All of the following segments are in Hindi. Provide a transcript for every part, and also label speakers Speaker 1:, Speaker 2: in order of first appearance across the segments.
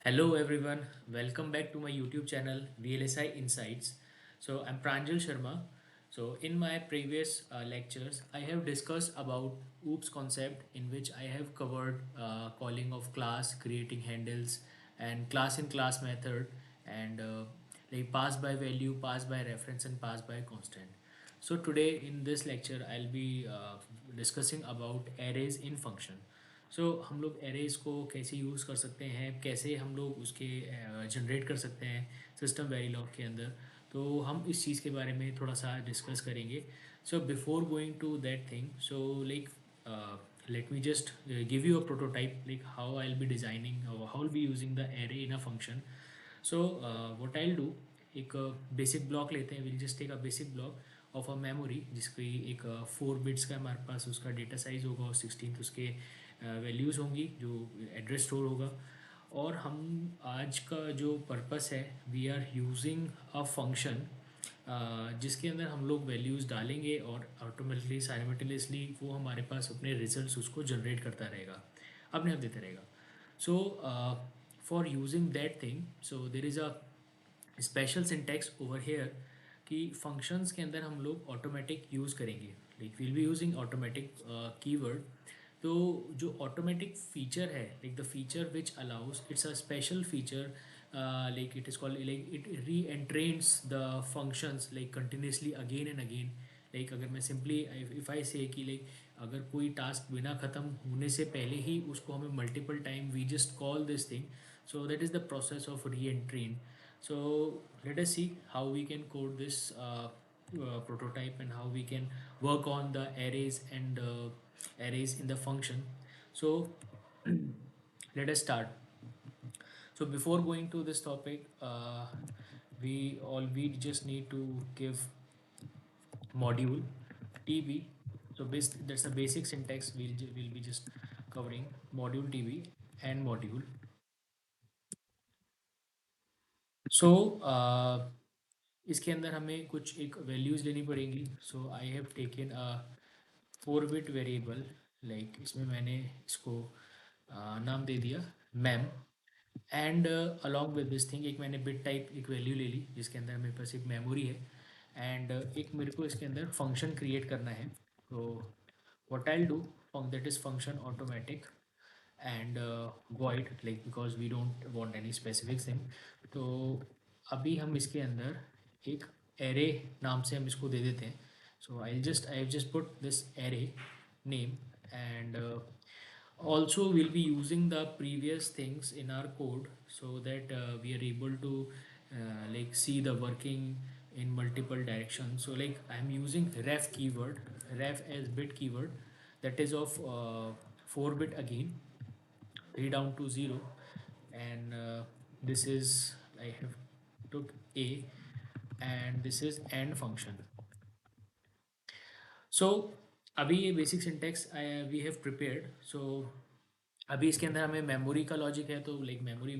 Speaker 1: Hello everyone, welcome back to my YouTube channel VLSI Insights. So I'm Pranjal Sharma. So in my previous lectures, I have discussed about OOPS concept in which I have covered calling of class, creating handles, and class in class method, and like pass by value, pass by reference, and pass by constant. So today in this lecture, I'll be discussing about arrays in function. सो हम लोग एरेज को कैसे यूज़ कर सकते हैं, कैसे हम लोग उसके जनरेट कर सकते हैं सिस्टम वेरिलॉग के अंदर। तो हम इस चीज़ के बारे में थोड़ा सा डिस्कस करेंगे। So before going to that thing, so like let me just give you a prototype like how I'll be designing or how I'll be using the array in a function. So what I'll do, एक बेसिक ब्लॉक लेते हैं, will just take a basic block of a memory जिसकी एक 4 बिट्स का हमारे पास उसका डेटा साइज होगा और 16 उसके वैल्यूज़ होंगी जो एड्रेस स्टोर होगा। और हम आज का जो पर्पस है, we are using a function जिसके अंदर हम लोग वैल्यूज़ डालेंगे और ऑटोमेटिकली साइमल्टेनियसली वो हमारे पास अपने रिजल्ट्स उसको जनरेट करता रहेगा, अपने आप देता रहेगा। So for using that thing, so there is a special syntax over here कि फंक्शंस के अंदर हम लोग ऑटोमेटिक यूज़ करेंगे, like will be using automatic keyword. तो जो ऑटोमेटिक फीचर है, like the feature which allows, it's a special feature, like it is called, like it re-entrains the functions like continuously again and again. like अगर मैं सिंपली इफ आई से कि लाइक अगर कोई टास्क बिना ख़त्म होने से पहले ही उसको हमें multiple time we just call this thing, so that is the process of re-entry. So let us see how we can code this prototype and how we can work on the arrays and arrays in the function. So let us start. So before going to this topic, we just need to give module tb. So that's the basic syntax. We'll be just covering module tb and module. So इसके अंदर हमें कुछ एक वैल्यूज़ लेनी पड़ेंगी। So I have taken a 4 bit variable, like इसमें मैंने इसको नाम दे दिया ma'am. And along with this thing, एक मैंने बिट टाइप एक वैल्यू ले ली जिसके अंदर मेरे पास एक मेमोरी है। एंड एक मेरे को इसके अंदर फंक्शन क्रिएट करना है। तो what I'll do, that is function automatic and void, like because we don't want any specific thing. तो अभी हम इसके अंदर एक array नाम से हम इसको दे देते हैं। So I've just put this array name, and also we'll be using the previous things in our code so that we are able to like see the working in multiple directions. So like I'm using ref keyword, ref as bit keyword, that is of 4 bit again, 3 down to 0. And this is, I have took a, and this is and function. So अभी ये basic syntax we have prepared. So अभी इसके अंदर हमें मेमोरी का लॉजिक है, तो like memory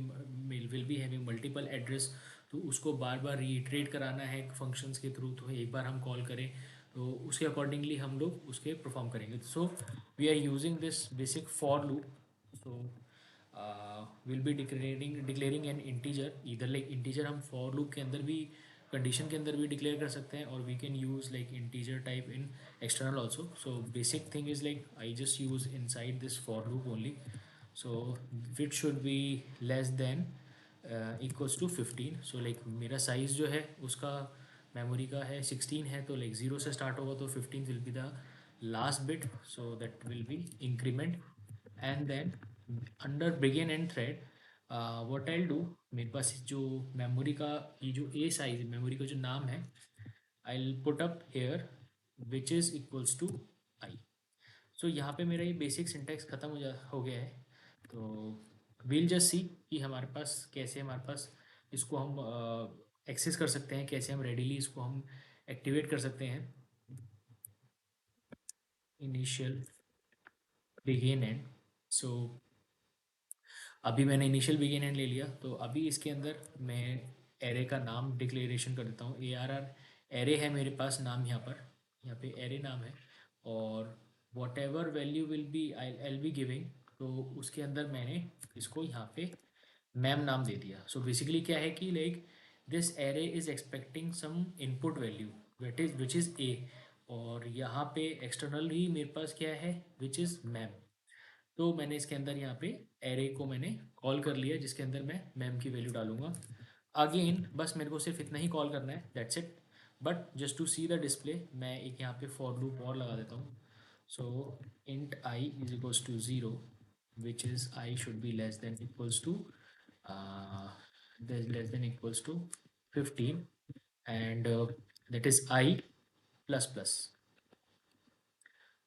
Speaker 1: will be having multiple address, तो उसको बार बार रीइटरेट कराना है फंक्शंस के थ्रू। तो एक बार हम कॉल करें तो उसके अकॉर्डिंगली हम लोग उसके परफॉर्म करेंगे। So we are using this basic for loop. So will be declaring an integer, इधर लाइक इंटीजर हम फॉर लूप के अंदर भी, कंडीशन के अंदर भी डिक्लेयर कर सकते हैं, और we can use like integer type in external also. So basic thing is like I just use inside this for loop only. So it should be less than equals to 15. So like मेरा size जो है उसका मेमोरी का है 16 है, तो like 0 से स्टार्ट होगा तो 15 will be the last bit, so that will be increment. And then under begin and thread, what I'll do, मेरे पास जो मेमोरी का ये जो a साइज मेमोरी का जो नाम है, I'll put up here which is equals to I. सो यहाँ पे मेरा ये बेसिक सिंटेक्स ख़त्म हो गया है। तो we'll just सी कि हमारे पास कैसे, हमारे पास इसको हम एक्सेस कर सकते हैं, कैसे हम रेडीली इसको हम एक्टिवेट कर सकते हैं। Initial begin and. सो अभी मैंने इनिशियल बिगिन एंड ले लिया, तो अभी इसके अंदर मैं एरे का नाम डिक्लेरेशन कर देता हूँ। ARR एरे है मेरे पास नाम, यहाँ पे एरे नाम है। और whatever value will be I be giving, तो उसके अंदर मैंने इसको यहाँ पे मैम नाम दे दिया। सो बेसिकली क्या है कि like this array is expecting some input value which is a, और यहाँ पे एक्सटर्नली मेरे पास क्या है विच इज़ मैम। तो मैंने इसके अंदर यहाँ पे एरे को मैंने कॉल कर लिया जिसके अंदर मैं मैम की वैल्यू डालूंगा। अगेन बस मेरे को सिर्फ इतना ही कॉल करना है, that's it. But just to see the display मैं एक यहाँ पे फॉर लूप और लगा देता हूँ। सो int I is equals to 0, which is I should be less than equals to uh, less than equals to 15, and that is I plus plus.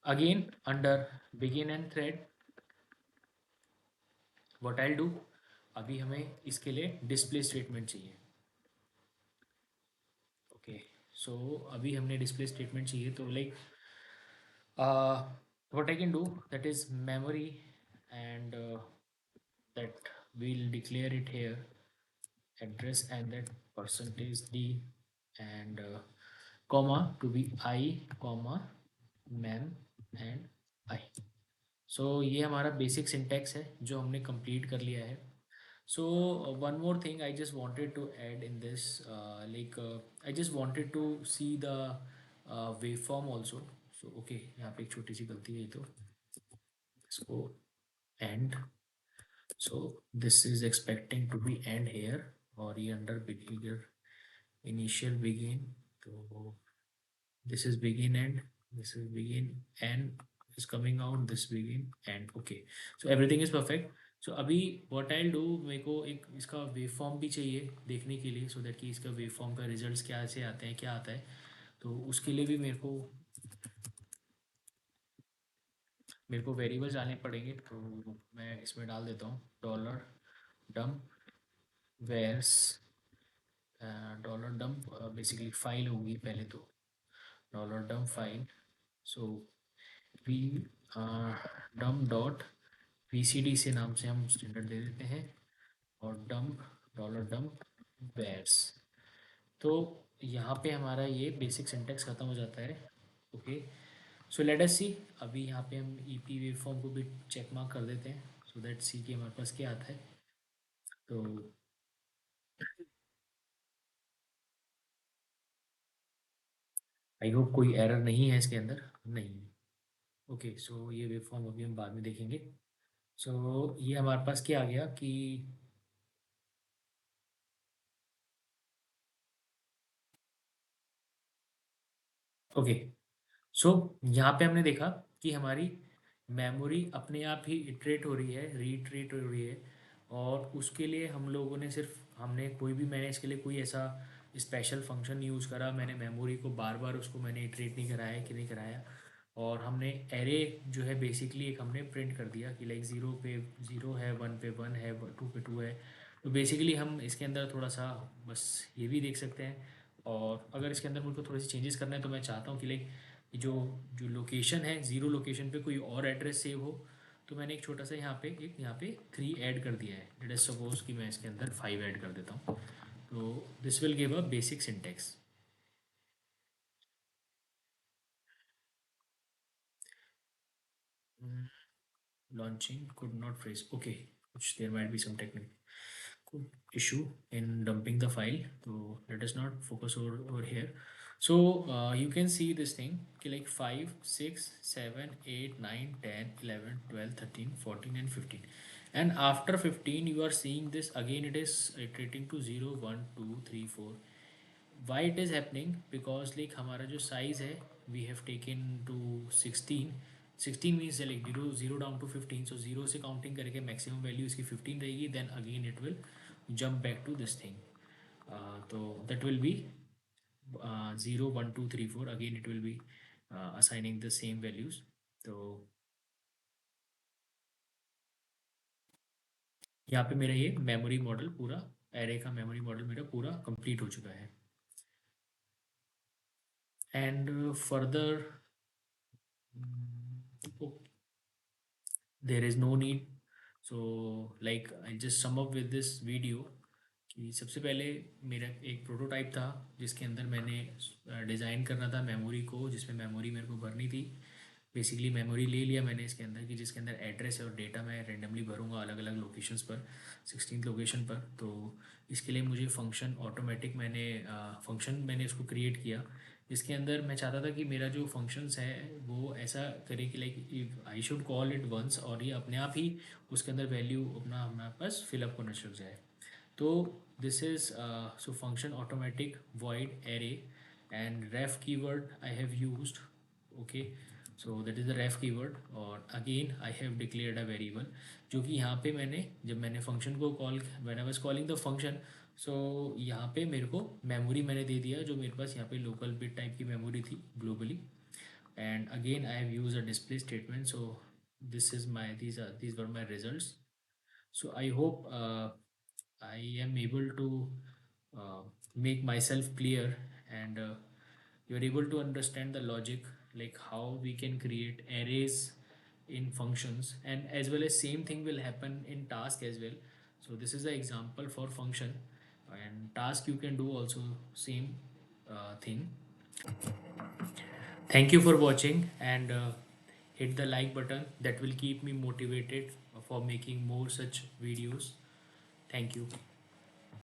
Speaker 1: Again under begin and thread, what I'll do, अभी हमें इसके लिए डिस्प्ले स्टेटमेंट चाहिए। ओके, सो अभी हमने डिस्प्ले स्टेटमेंट चाहिए, तो like what I can do, that is memory, and that we'll declare it here address and that percentage d, and comma to be I comma mem and I। सो ये हमारा बेसिक सिंटैक्स है जो हमने कंप्लीट कर लिया है। So one more thing I just wanted to add in this, like I just wanted to see the wave form also. So okay, यहाँ पे एक छोटी सी गलती है, तो इसको end, so this is expecting to be end here, और ये अंडर बिगिनर initial begin, तो this is begin end, this is begin end is coming out, this begin end, okay, so everything is perfect। so अभी what I'll do, मेरे को एक इसका वेव फॉर्म भी चाहिए देखने के लिए, so that कि इसका वेव फॉर्म का रिजल्ट्स क्या से आते हैं, क्या आता है। तो उसके लिए भी मेरे को वेरिएबल्स डालने पड़ेंगे, तो मैं इसमें डाल देता हूँ dollar dump vars, dollar dump basically file होगी पहले, तो dollar dump file. So we dump dot VCD से नाम से हम स्टैंडर्ड दे देते हैं, और डम्प डॉलर डम्प वेयर्स। तो यहाँ पे हमारा ये बेसिक सिंटेक्स ख़त्म हो जाता है। ओके, सो लेट अस सी, अभी यहाँ पे हम ईपी वेव फॉर्म को भी चेक मार्क कर देते हैं, सो दैट सी कि हमारे पास क्या आता है। तो आई होप कोई एरर नहीं है इसके अंदर, नहीं। ओके, सो ये वेव फॉर्म अभी हम बाद में देखेंगे। सो ये हमारे पास क्या आ गया कि ओके, सो यहाँ पे हमने देखा कि हमारी मेमोरी अपने आप ही इटरेट हो रही है, रीइटरेट हो रही है, और उसके लिए हम लोगों ने सिर्फ हमने कोई भी मैंने इसके लिए कोई ऐसा स्पेशल फंक्शन यूज़ करा, मैंने मेमोरी को बार बार उसको मैंने इटरेट नहीं कराया कि नहीं कराया। और हमने एरे जो है बेसिकली एक हमने प्रिंट कर दिया कि लाइक ज़ीरो पे ज़ीरो है, वन पे वन है, टू पे टू है। तो बेसिकली हम इसके अंदर थोड़ा सा बस ये भी देख सकते हैं। और अगर इसके अंदर मुझको थोड़े से चेंजेस करना है, तो मैं चाहता हूँ कि लाइक जो जो लोकेशन है, ज़ीरो लोकेशन पे कोई और एड्रेस सेव हो, तो मैंने एक छोटा सा यहाँ पे थ्री ऐड कर दिया है। लेट अस सपोज कि मैं इसके अंदर फाइव ऐड कर देता हूँ, तो this will give a basic syntax. Launching could not trace, okay, which there might be some technical issue in dumping the file, so let us not focus over here। So you can see this thing कि like 5 6 7 8 9 10 11 12 13 14 and 15, and after 15 you are seeing this again, it is iterating to 0 1 2 3 4। Why it is happening because like हमारा जो साइज़ है we have taken to 16। 16 means like zero zero down to 15, so zero से काउंटिंग करके मैक्सिमम वैल्यू इसकी 15 रहेगी, then again it will jump back to this thing. तो that will be 0 1 2 3 4, again it will be assigning the same values. तो यहाँ पे मेरा ये मेमोरी मॉडल पूरा, एरे का मेमोरी मॉडल मेरा पूरा कंप्लीट हो चुका है। And further there is no need, so like I just sum up with this video कि सबसे पहले मेरा एक प्रोटोटाइप था जिसके अंदर मैंने डिज़ाइन करना था मेमोरी को, जिसमें मेमोरी मेरे को भरनी थी। बेसिकली मेमोरी ले लिया मैंने इसके अंदर कि जिसके अंदर एड्रेस है और डेटा मैं रेंडमली भरूंगा अलग अलग लोकेशंस पर, 16th लोकेशन पर। तो इसके लिए मुझे फंक्शन ऑटोमेटिक फंक्शन मैंने इसको क्रिएट किया। इसके अंदर मैं चाहता था कि मेरा जो फंक्शंस है वो ऐसा करे कि like I should call it once और ये अपने आप ही उसके अंदर वैल्यू अपना हमारे पास फिलअप होना शुरू जाए। तो this is so function automatic void array and ref keyword I have used. Okay, so that is the ref keyword और again I have declared a variable जो कि यहाँ पे मैंने जब मैंने फंक्शन को call when I was calling the function, so यहाँ पे मेरे को मेमोरी मैंने दे दिया जो मेरे पास यहाँ पे लोकल बिट टाइप की मेमोरी थी globally. And again I have used a display statement, so this is my these were my results. So I hope I am able to uh, make myself clear, and you are able to understand the logic, like how we can create arrays in functions, and as well as same thing will happen in task as well. So this is the example for function, and task you can do also same thing. Thank you for watching, and hit the like button, that will keep me motivated for making more such videos. Thank you.